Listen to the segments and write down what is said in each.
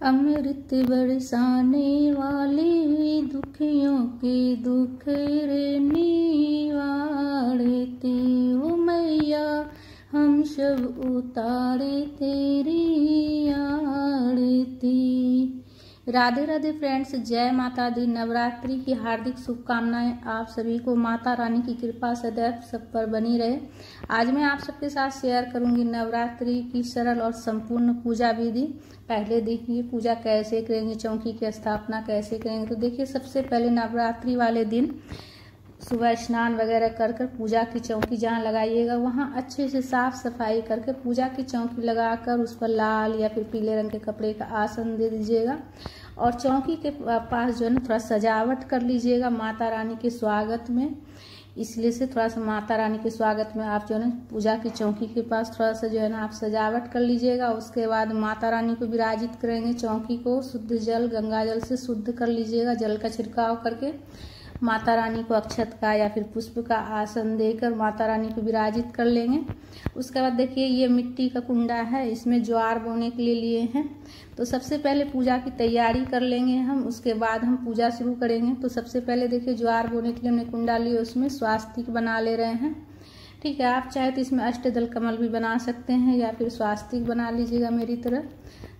अमृत बरसाने वाली दुखियों के दुख रे निवारती ओ मैया, हम सब उतारे तेरी आरती। राधे राधे फ्रेंड्स, जय माता दी। नवरात्रि की हार्दिक शुभकामनाएं आप सभी को। माता रानी की कृपा सदैव सब पर बनी रहे। आज मैं आप सबके साथ शेयर करूंगी नवरात्रि की सरल और संपूर्ण पूजा विधि। पहले देखिए पूजा कैसे करेंगे, चौकी की स्थापना कैसे करेंगे। तो देखिए सबसे पहले नवरात्रि वाले दिन सुबह स्नान वगैरह कर पूजा की चौकी जहाँ लगाइएगा वहाँ अच्छे से साफ सफाई करके पूजा की चौकी लगाकर उस पर लाल या फिर पीले रंग के कपड़े का आसन दे दीजिएगा। और चौकी के पास जो है ना थोड़ा सजावट कर लीजिएगा माता रानी के स्वागत में। इसलिए से थोड़ा सा माता रानी के स्वागत में आप जो है ना पूजा की चौकी के पास थोड़ा सा जो है ना आप सजावट कर लीजिएगा। उसके बाद माता रानी को विराजित करेंगे। चौकी को शुद्ध जल गंगा जल से शुद्ध कर लीजिएगा। जल का छिड़काव करके माता रानी को अक्षत का या फिर पुष्प का आसन देकर माता रानी को विराजित कर लेंगे। उसके बाद देखिए ये मिट्टी का कुंडा है, इसमें ज्वार बोने के लिए हैं। तो सबसे पहले पूजा की तैयारी कर लेंगे हम, उसके बाद हम पूजा शुरू करेंगे। तो सबसे पहले देखिए ज्वार बोने के लिए हमने कुंडा लिया, उसमें स्वास्तिक बना ले रहे हैं। ठीक है, आप चाहे तो इसमें अष्टदल कमल भी बना सकते हैं या फिर स्वास्तिक बना लीजिएगा मेरी तरह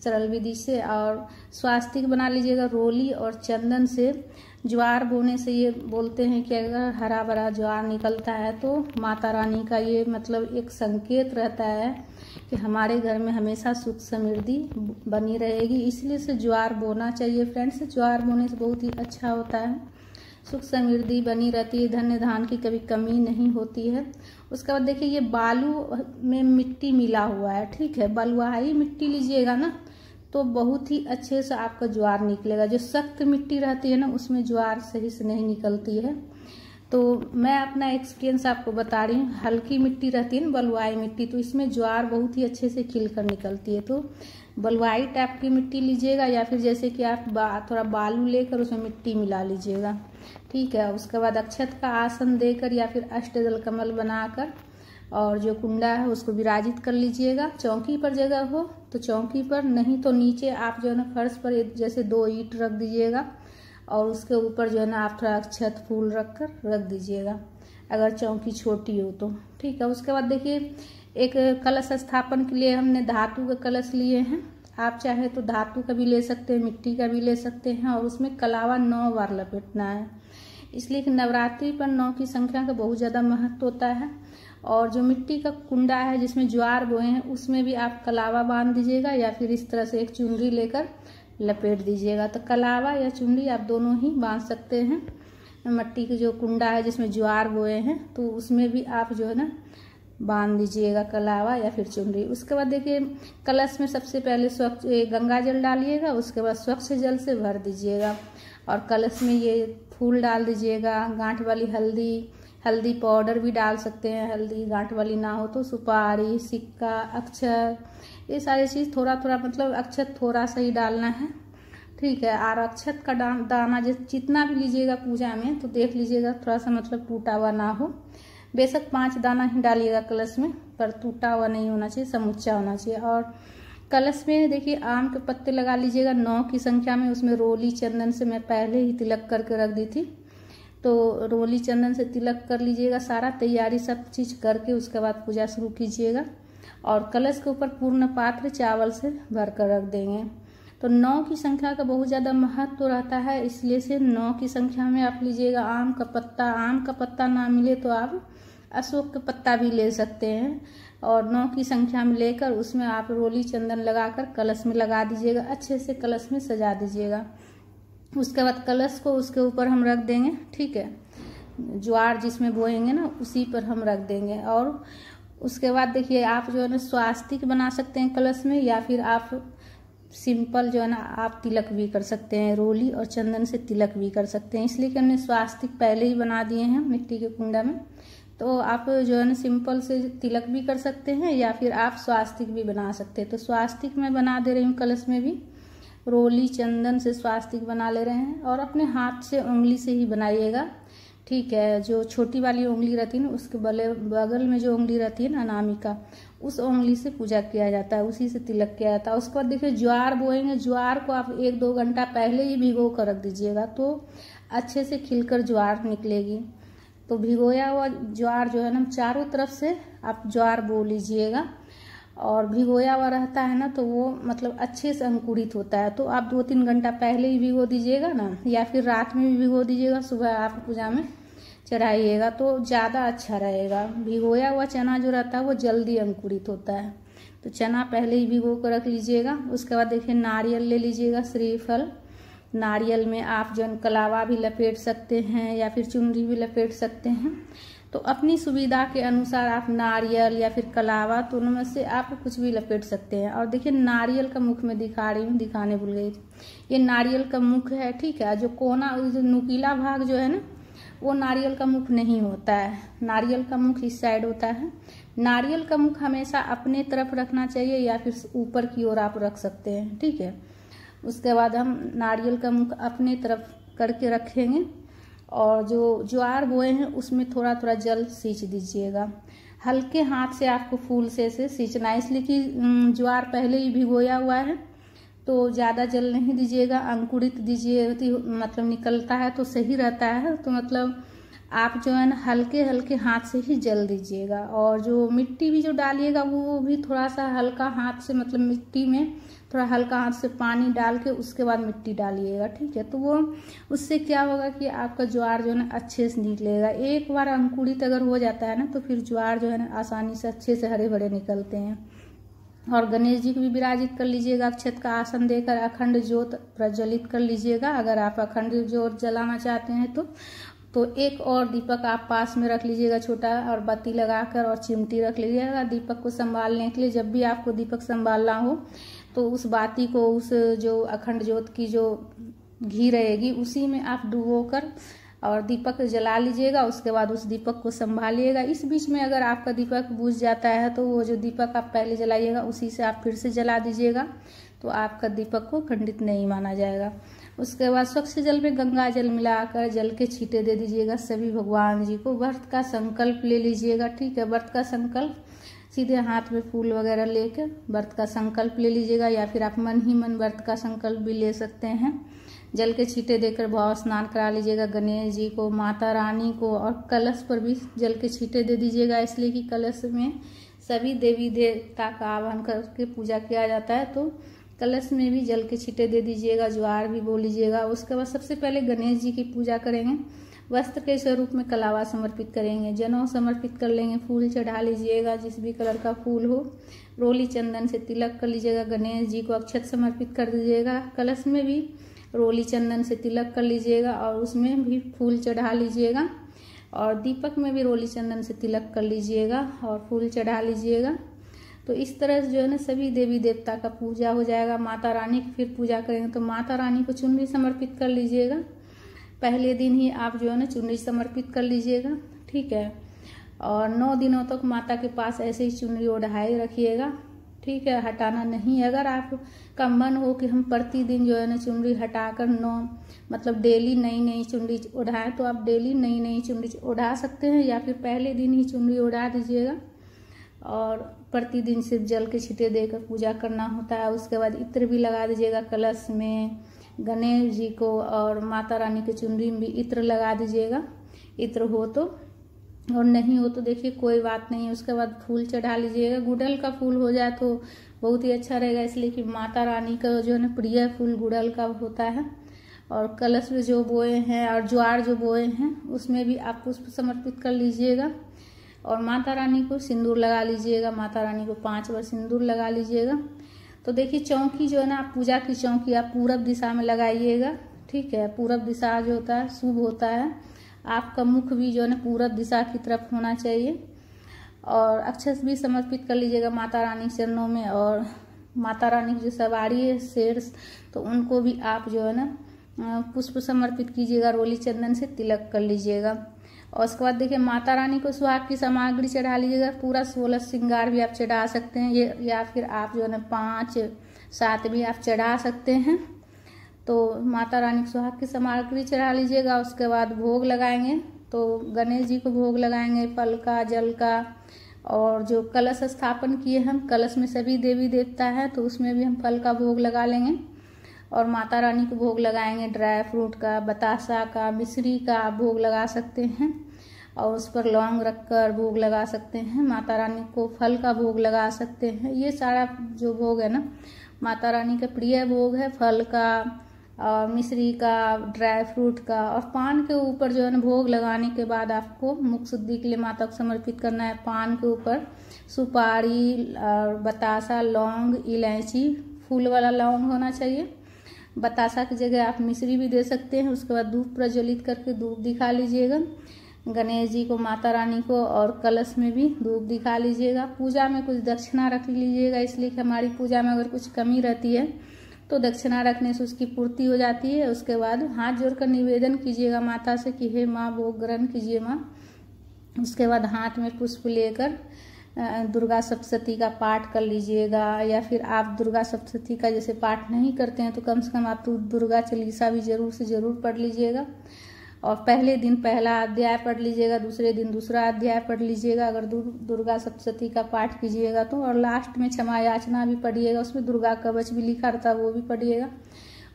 सरल विधि से। और स्वास्तिक बना लीजिएगा रोली और चंदन से। ज्वार बोने से ये बोलते हैं कि अगर हरा भरा ज्वार निकलता है तो माता रानी का ये मतलब एक संकेत रहता है कि हमारे घर में हमेशा सुख समृद्धि बनी रहेगी। इसलिए से ज्वार बोना चाहिए फ्रेंड्स। ज्वार बोने से बहुत ही अच्छा होता है, सुख समृद्धि बनी रहती है, धन्य धान की कभी कमी नहीं होती है। उसके बाद देखिए ये बालू में मिट्टी मिला हुआ है। ठीक है, बलुआही मिट्टी लीजिएगा ना तो बहुत ही अच्छे से आपका ज्वार निकलेगा। जो सख्त मिट्टी रहती है ना उसमें ज्वार सही से नहीं निकलती है। तो मैं अपना एक्सपीरियंस आपको बता रही हूँ। हल्की मिट्टी रहती है ना बलुआही मिट्टी, तो इसमें ज्वार बहुत ही अच्छे से खिलकर निकलती है। तो बलुआही टाइप की मिट्टी लीजिएगा या फिर जैसे कि आप थोड़ा बालू लेकर उसमें मिट्टी मिला लीजिएगा। ठीक है, उसके बाद अक्षत का आसन देकर या फिर अष्टदल कमल बनाकर और जो कुंडा है उसको विराजित कर लीजिएगा। चौकी पर जगह हो तो चौकी पर, नहीं तो नीचे आप जो है ना फर्श पर जैसे 2 ईंट रख दीजिएगा और उसके ऊपर जो है ना आप थोड़ा अक्षत फूल रखकर रख दीजिएगा अगर चौकी छोटी हो तो। ठीक है, उसके बाद देखिए एक कलश स्थापन के लिए हमने धातु के कलश लिए हैं। आप चाहे तो धातु का भी ले सकते हैं, मिट्टी का भी ले सकते हैं। और उसमें कलावा 9 बार लपेटना है, इसलिए कि नवरात्रि पर 9 की संख्या का बहुत ज़्यादा महत्व होता है। और जो मिट्टी का कुंडा है जिसमें ज्वार बोए हैं उसमें भी आप कलावा बांध दीजिएगा या फिर इस तरह से एक चुनरी लेकर लपेट दीजिएगा। तो कलावा या चुनरी आप दोनों ही बांध सकते हैं। मिट्टी का जो कुंडा है जिसमें ज्वार बोए हैं तो उसमें भी आप जो है ना बांध दीजिएगा कलावा या फिर चुनरी। उसके बाद देखिए कलश में सबसे पहले स्वच्छ गंगा जल डालिएगा, उसके बाद स्वच्छ जल से भर दीजिएगा और कलश में ये फूल डाल दीजिएगा। गांठ वाली हल्दी पाउडर भी डाल सकते हैं, हल्दी गांठ वाली ना हो तो सुपारी, सिक्का, अक्षर, ये सारी चीज़ थोड़ा थोड़ा मतलब अक्षत थोड़ा सा ही डालना है। ठीक है, और अक्षत का दाना जितना भी लीजिएगा पूजा में तो देख लीजिएगा थोड़ा सा मतलब टूटा हुआ ना हो। बेशक 5 दाना ही डालिएगा कलश में, पर टूटा हुआ नहीं होना चाहिए, समूचा होना चाहिए। और कलश में देखिए आम के पत्ते लगा लीजिएगा 9 की संख्या में। उसमें रोली चंदन से मैं पहले ही तिलक करके रख दी थी, तो रोली चंदन से तिलक कर लीजिएगा। सारा तैयारी सब चीज़ करके उसके बाद पूजा शुरू कीजिएगा। और कलश के ऊपर पूर्ण पात्र चावल से भर कर रख देंगे। तो 9 की संख्या का बहुत ज़्यादा महत्व रहता है, इसलिए से 9 की संख्या में आप लीजिएगा आम का पत्ता। आम का पत्ता ना मिले तो आप अशोक का पत्ता भी ले सकते हैं। और 9 की संख्या में लेकर उसमें आप रोली चंदन लगाकर कलश में लगा दीजिएगा, अच्छे से कलश में सजा दीजिएगा। उसके बाद कलश को उसके ऊपर हम रख देंगे। ठीक है, ज्वार जिसमें बोएंगे ना उसी पर हम रख देंगे। और उसके बाद देखिए आप जो है ना स्वास्तिक बना सकते हैं कलश में, या फिर आप सिंपल जो है ना आप तिलक भी कर सकते हैं, रोली और चंदन से तिलक भी कर सकते हैं। इसलिए कि हमने स्वास्तिक पहले ही बना दिए हैं मिट्टी के कुंडा में। तो आप जो है ना सिंपल से तिलक भी कर सकते हैं या फिर आप स्वास्तिक भी बना सकते हैं। तो स्वास्तिक मैं बना दे रही हूँ कलश में भी, रोली चंदन से स्वास्तिक बना ले रहे हैं। और अपने हाथ से उंगली से ही बनाइएगा। ठीक है, जो छोटी वाली उंगली रहती है ना उसके बगल में जो उंगली रहती है ना अनामिका, उस उंगली से पूजा किया जाता है, उसी से तिलक किया जाता है। उसके बाद देखिए ज्वार बोएंगे, ज्वार को आप 1-2 घंटा पहले ही भिगो कर रख दीजिएगा तो अच्छे से खिलकर ज्वार निकलेगी। तो भिगोया हुआ ज्वार जो है ना चारों तरफ से आप ज्वार बो लीजिएगा, और भिगोया हुआ रहता है ना तो वो मतलब अच्छे से अंकुरित होता है। तो आप 2-3 घंटा पहले ही भिगो दीजिएगा ना, या फिर रात में भी भिगो दीजिएगा, सुबह आप पूजा में चढ़ाइएगा तो ज़्यादा अच्छा रहेगा। भिगोया हुआ चना जो रहता है वो जल्दी अंकुरित होता है। तो चना पहले ही भिगो कर रख लीजिएगा। उसके बाद देखिए नारियल ले लीजिएगा, श्रीफल। नारियल में आप जो कलावा भी लपेट सकते हैं या फिर चुनरी भी लपेट सकते हैं। तो अपनी सुविधा के अनुसार आप नारियल या फिर कलावा तो उनमें से आप कुछ भी लपेट सकते हैं। और देखिए नारियल का मुख में दिखा रही हूँ, दिखाने भूल गई थी। ये नारियल का मुख है, ठीक है। जो कोना जो नुकीला भाग जो है ना वो नारियल का मुख नहीं होता है। नारियल का मुख इस साइड होता है। नारियल का मुख हमेशा अपने तरफ रखना चाहिए या फिर ऊपर की ओर आप रख सकते हैं, ठीक है। उसके बाद हम नारियल का मुख अपने तरफ करके रखेंगे, और जो ज्वार बोए हैं उसमें थोड़ा थोड़ा जल सींच दीजिएगा। हल्के हाथ से आपको फूल से ऐसे सींचना है, इसलिए कि ज्वार पहले ही भिगोया हुआ है तो ज़्यादा जल नहीं दीजिएगा, अंकुरित दीजिए, मतलब निकलता है तो सही रहता है। तो मतलब आप जो है ना हल्के हल्के हाथ से ही जल दीजिएगा। और जो मिट्टी भी जो डालिएगा वो भी थोड़ा सा हल्का हाथ से, मतलब मिट्टी में थोड़ा हल्का हाथ से पानी डाल के उसके बाद मिट्टी डालिएगा, ठीक है। तो वो उससे क्या होगा कि आपका ज्वार जो है ना अच्छे से निकलेगा। एक बार अंकुरित अगर हो जाता है ना तो फिर ज्वार जो है ना आसानी से अच्छे से हरे भरे निकलते हैं। और गणेश जी को भी विराजित कर लीजिएगा, अक्षत का आसन देकर अखंड ज्योत प्रज्वलित कर लीजिएगा। अगर आप अखंड ज्योत जलाना चाहते हैं तो एक और दीपक आप पास में रख लीजिएगा छोटा, और बत्ती लगाकर और चिमटी रख लीजिएगा दीपक को संभालने के लिए। जब भी आपको दीपक संभालना हो तो उस बाती को, उस जो अखंड ज्योत की जो घी रहेगी उसी में आप डुबो कर और दीपक जला लीजिएगा। उसके बाद उस दीपक को संभालिएगा। इस बीच में अगर आपका दीपक बुझ जाता है तो वो जो दीपक आप पहले जलाइएगा उसी से आप फिर से जला दीजिएगा, तो आपका दीपक को खंडित नहीं माना जाएगा। उसके बाद स्वच्छ जल में गंगा जल मिलाकर जल के छींटे दे दीजिएगा सभी भगवान जी को। व्रत का संकल्प ले लीजिएगा, ठीक है। व्रत का संकल्प सीधे हाथ में फूल वगैरह लेकर व्रत का संकल्प ले लीजिएगा, या फिर आप मन ही मन व्रत का संकल्प भी ले सकते हैं। जल के छींटे देकर भाव स्नान करा लीजिएगा गणेश जी को, माता रानी को, और कलश पर भी जल के छींटे दे दीजिएगा, इसलिए कि कलश में सभी देवी देवता का आवाहन करके पूजा किया जाता है। तो कलश में भी जल के छींटे दे दीजिएगा, ज्वार भी बो लीजिएगा। उसके बाद सबसे पहले गणेश जी की पूजा करेंगे। वस्त्र के स्वरूप में कलावा समर्पित करेंगे, जनेऊ समर्पित कर लेंगे, फूल चढ़ा लीजिएगा जिस भी कलर का फूल हो। रोली चंदन से तिलक कर लीजिएगा, गणेश जी को अक्षत समर्पित कर दीजिएगा। कलश में भी रोली चंदन से तिलक कर लीजिएगा और उसमें भी फूल चढ़ा लीजिएगा, और दीपक में भी रोली चंदन से तिलक कर लीजिएगा और फूल चढ़ा लीजिएगा। तो इस तरह से जो है ना सभी देवी देवता का पूजा हो जाएगा। माता रानी की फिर पूजा करेंगे तो माता रानी को चुनरी समर्पित कर लीजिएगा। पहले दिन ही आप जो है ना चुनरी समर्पित कर लीजिएगा, ठीक है। और 9 दिनों तक माता के पास ऐसे ही चुनरी ओढ़ाए रखिएगा, ठीक है, हटाना नहीं। अगर आपका मन हो कि हम प्रतिदिन जो है ना चुनरी हटाकर मतलब डेली नई नई चुनरी ओढ़ाएं तो आप डेली नई नई चुनरी ओढ़ा सकते हैं, या फिर पहले दिन ही चुनरी ओढ़ा दीजिएगा। और प्रतिदिन सिर्फ जल के छींटे देकर पूजा करना होता है। उसके बाद इत्र भी लगा दीजिएगा कलश में गणेश जी को, और माता रानी के चुनरी में भी इत्र लगा दीजिएगा, इत्र हो तो, और नहीं हो तो देखिए कोई बात नहीं। उसके बाद फूल चढ़ा लीजिएगा। गुड़हल का फूल हो जाए तो बहुत ही अच्छा रहेगा, इसलिए कि माता रानी का जो है ना प्रिय फूल गुड़हल का होता है। और कलश में जो बोए हैं और ज्वार जो बोए हैं उसमें भी आप पुष्प समर्पित कर लीजिएगा, और माता रानी को सिंदूर लगा लीजिएगा। माता रानी को 5 बार सिंदूर लगा लीजिएगा। तो देखिए चौकी जो है ना, आप पूजा की चौकी आप पूरब दिशा में लगाइएगा, ठीक है। पूरब दिशा जो होता है शुभ होता है। आपका मुख भी जो है ना पूरब दिशा की तरफ होना चाहिए। और अक्षत भी समर्पित कर लीजिएगा माता रानी के चरणों में। और माता रानी की जो सवारी है शेर, तो उनको भी आप जो है ना पुष्प समर्पित कीजिएगा, रोली चंदन से तिलक कर लीजिएगा। और उसके बाद देखिए माता रानी को सुहाग की सामग्री चढ़ा लीजिएगा। पूरा 16 श्रृंगार भी आप चढ़ा सकते हैं, ये या फिर आप जो है ना 5-7 भी आप चढ़ा सकते हैं। तो माता रानी को सुहाग की सामग्री चढ़ा लीजिएगा। उसके बाद भोग लगाएंगे, तो गणेश जी को भोग लगाएंगे फल का, जल का, और जो कलश स्थापन किए हम, कलश में सभी देवी देवता है, तो उसमें भी हम फल का भोग लगा लेंगे और माता रानी को भोग लगाएंगे। ड्राई फ्रूट का, बतासा का, मिश्री का आप भोग लगा सकते हैं और उस पर लौंग रखकर भोग लगा सकते हैं। माता रानी को फल का भोग लगा सकते हैं। ये सारा जो भोग है ना, माता रानी का प्रिय भोग है। फल का और मिश्री का, ड्राई फ्रूट का, और पान के ऊपर जो है ना भोग लगाने के बाद आपको मुख शुद्धि के लिए माता को समर्पित करना है। पान के ऊपर सुपारी और बतासा, लौंग, इलायची, फूल वाला लौंग होना चाहिए। बतासा की जगह आप मिश्री भी दे सकते हैं। उसके बाद धूप प्रज्वलित करके धूप दिखा लीजिएगा गणेश जी को, माता रानी को, और कलश में भी धूप दिखा लीजिएगा। पूजा में कुछ दक्षिणा रख लीजिएगा, इसलिए कि हमारी पूजा में अगर कुछ कमी रहती है तो दक्षिणा रखने से उसकी पूर्ति हो जाती है। उसके बाद हाथ जोड़कर निवेदन कीजिएगा माता से कि हे माँ भोग ग्रहण कीजिए माँ। उसके बाद हाथ में पुष्प लेकर दुर्गा सप्तशती का पाठ कर लीजिएगा, या फिर आप दुर्गा सप्तशती का जैसे पाठ नहीं करते हैं तो कम से कम आप तो दुर्गा चालीसा भी जरूर से जरूर पढ़ लीजिएगा। और पहले दिन पहला अध्याय पढ़ लीजिएगा, दूसरे दिन दूसरा अध्याय पढ़ लीजिएगा अगर दुर्गा सप्तशती का पाठ कीजिएगा तो। और लास्ट में क्षमा याचना भी पढ़िएगा, उसमें दुर्गा कवच भी लिखा रहता है वो भी पढ़िएगा।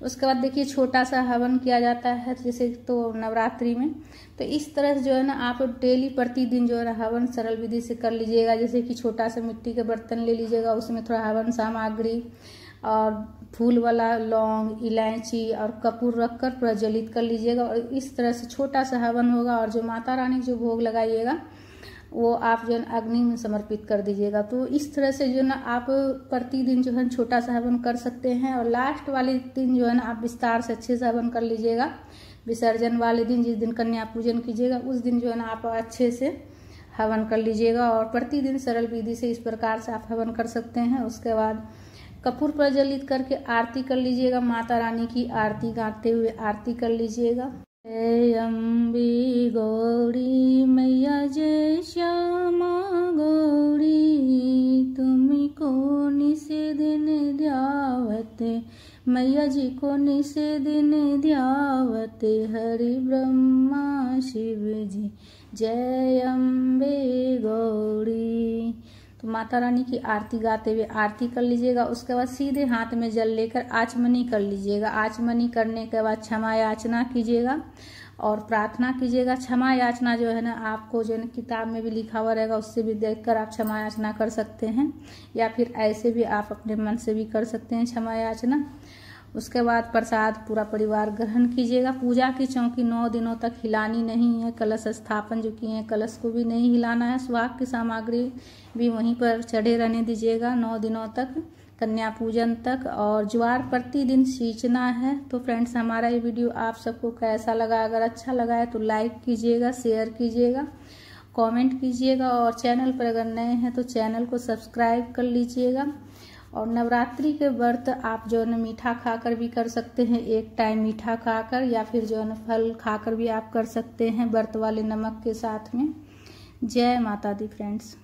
उसके बाद देखिए छोटा सा हवन किया जाता है जैसे तो नवरात्रि में, तो इस तरह से जो है ना आप डेली प्रतिदिन जो है ना हवन सरल विधि से कर लीजिएगा। जैसे कि छोटा सा मिट्टी का बर्तन ले लीजिएगा, उसमें थोड़ा हवन सामग्री और फूल वाला लौंग, इलायची और कपूर रखकर प्रज्वलित कर लीजिएगा। और इस तरह से छोटा सा हवन होगा और जो माता रानी जो भोग लगाइएगा वो आप जो है अग्नि में समर्पित कर दीजिएगा। तो इस तरह से जो है ना आप प्रतिदिन जो है छोटा सा हवन कर सकते हैं। और लास्ट वाले दिन जो है ना आप विस्तार से अच्छे से हवन कर लीजिएगा। विसर्जन वाले दिन, जिस दिन कन्या पूजन कीजिएगा उस दिन जो है ना आप अच्छे से हवन कर लीजिएगा। और प्रतिदिन सरल विधि से इस प्रकार से आप हवन कर सकते हैं। उसके बाद कपूर प्रज्वलित करके आरती कर लीजिएगा। माता रानी की आरती गाते हुए आरती कर लीजिएगा। जय अम्बे गौरी मैया, जय श्यामा गौरी, तुमको निस दिन ध्यावते, मैया जी को निस दिन ध्यावते, हरि ब्रह्मा शिव जी, जय अम्बे गौरी। तो माता रानी की आरती गाते हुए आरती कर लीजिएगा। उसके बाद सीधे हाथ में जल लेकर आचमनी कर लीजिएगा। आचमनी करने के बाद क्षमा याचना कीजिएगा और प्रार्थना कीजिएगा। क्षमा याचना जो है ना आपको जो है किताब में भी लिखा हुआ रहेगा, उससे भी देखकर आप क्षमा याचना कर सकते हैं, या फिर ऐसे भी आप अपने मन से भी कर सकते हैं क्षमा याचना। उसके बाद प्रसाद पूरा परिवार ग्रहण कीजिएगा। पूजा की चौकी 9 दिनों तक हिलानी नहीं है। कलश स्थापन जो किए हैं कलश को भी नहीं हिलाना है। सुहाग की सामग्री भी वहीं पर चढ़े रहने दीजिएगा 9 दिनों तक, कन्या पूजन तक। और ज्वार प्रतिदिन सींचना है। तो फ्रेंड्स हमारा ये वीडियो आप सबको कैसा लगा? अगर अच्छा लगा है तो लाइक कीजिएगा, शेयर कीजिएगा, कमेंट कीजिएगा, और चैनल पर अगर नए हैं तो चैनल को सब्सक्राइब कर लीजिएगा। और नवरात्रि के व्रत आप जो है ना मीठा खाकर भी कर सकते हैं, एक टाइम मीठा खाकर, या फिर जो है ना फल खाकर भी आप कर सकते हैं व्रत वाले नमक के साथ में। जय माता दी फ्रेंड्स।